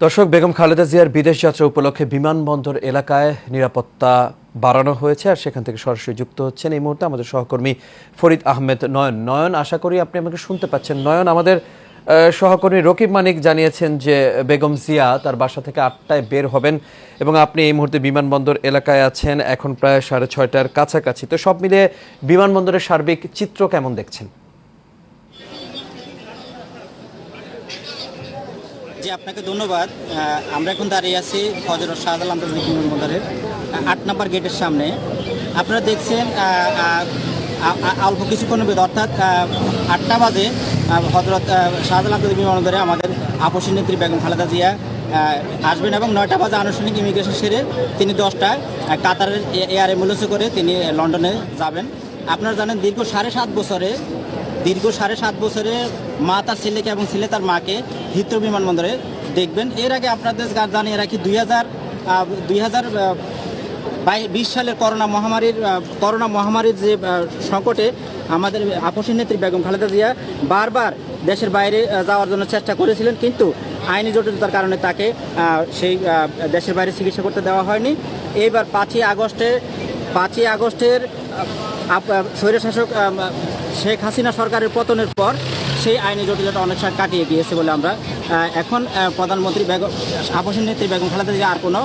দর্শক, বেগম খালেদা জিয়ার বিদেশ যাত্রা উপলক্ষে বিমানবন্দর এলাকায় নিরাপত্তা বাড়ানো হয়েছে। আর সেখান থেকে সরাসরি যুক্ত হচ্ছেন এই মুহূর্তে আমাদের সহকর্মী ফরিদ আহমেদ নয়ন। নয়ন, আশা করি আপনি আমাকে শুনতে পাচ্ছেন। নয়ন, আমাদের সহকর্মী রকিব মানিক জানিয়েছেন যে বেগম জিয়া তার বাসা থেকে ৮টায় বের হবেন এবং আপনি এই মুহূর্তে বিমানবন্দর এলাকায় আছেন, এখন প্রায় 6:30টার কাছাকাছি। তো সব মিলিয়ে বিমানবন্দরের সার্বিক চিত্র কেমন দেখছেন? জি, আপনাকে ধন্যবাদ। আমরা এখন দাঁড়িয়ে আছি হযরত শাহজালাল আন্তর্জাতিক বিমানবন্দরের ৮ নম্বর গেটের সামনে। আপনারা দেখছেন অল্প কিছুক্ষণ অর্থাৎ ৮টা বাজে হযরত শাহজালাল আন্তর্জাতিক বিমানবন্দরে আমাদের আপসী নেত্রী বেগম খালেদা জিয়া আসবেন এবং 9টা বাজে আনুষ্ঠানিক ইমিগ্রেশন সেরে তিনি 10টায় কাতারের এয়ার অ্যাম্বুলেন্সে করে তিনি লন্ডনে যাবেন। আপনারা জানেন দীর্ঘ 7.5 বছরে মা তার ছেলেকে এবং ছেলে তার মাকে হিথ্রো বিমানবন্দরে দেখবেন। এর আগে আপনাদের জানিয়ে রাখি 2020 সালের করোনা মহামারীর যে সংকটে আমাদের আপসী নেত্রী বেগম খালেদা জিয়া বারবার দেশের বাইরে যাওয়ার জন্য চেষ্টা করেছিলেন, কিন্তু আইনি জটিলতার কারণে তাকে সেই দেশের বাইরে চিকিৎসা করতে দেওয়া হয়নি। এইবার 5ই আগস্টের স্বৈরশাসক শেখ হাসিনা সরকারের পতনের পর সেই আইনি জটিলতা অনেক কাটিয়ে গিয়েছে বলে আমরা এখন প্রধানমন্ত্রী আপসী নেত্রী বেগম খালেদা জিয়া আর কোনো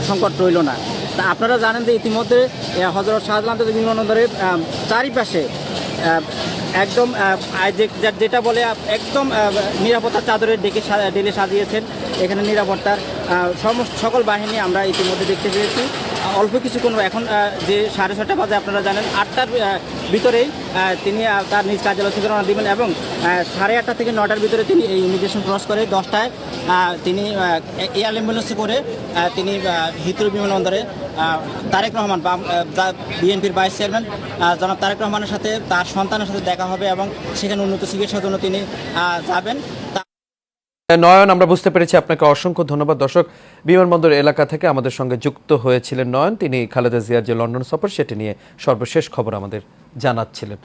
সংকট রইল না। তা আপনারা জানেন যে ইতিমধ্যে হযরত শাহজালাল আন্তর্জাতিক বিমানবন্দরের চারিপাশে একদম যেটা বলে একদম নিরাপত্তার চাদরে ঢেলে সাজিয়েছেন। এখানে নিরাপত্তার সকল বাহিনী আমরা ইতিমধ্যে দেখতে পেয়েছি। অল্প কিছুক্ষণ এখন যে 6:30 বাজে আপনারা জানেন 8টার ভিতরেই তিনি তার নিজ কার্যালয় থেকে রওনা দেবেন এবং 8:30 থেকে 9টার ভিতরে তিনি এই ইমিগ্রেশন ক্রস করে 10টায় তিনি এয়ার অ্যাম্বুলেন্সে করে তিনি হিথ্রো বিমানবন্দরে তারেক রহমান বিএনপির ভাইস চেয়ারম্যান জনাব তারেক রহমানের সাথে তার সন্তানের সাথে দেখা হবে এবং সেখানে উন্নত চিকিৎসার জন্য তিনি যাবেন। নয়ন, আমরা বুঝতে পেরেছি, আপনাকে অসংখ্য ধন্যবাদ। দর্শক, বিমানবন্দর এলাকা থেকে আমাদের সঙ্গে যুক্ত হয়েছিলেন নয়ন। তিনি খালেদা জিয়ার যে লন্ডন সফর সেটি নিয়ে সর্বশেষ খবর আমাদের জানাচ্ছিলেন।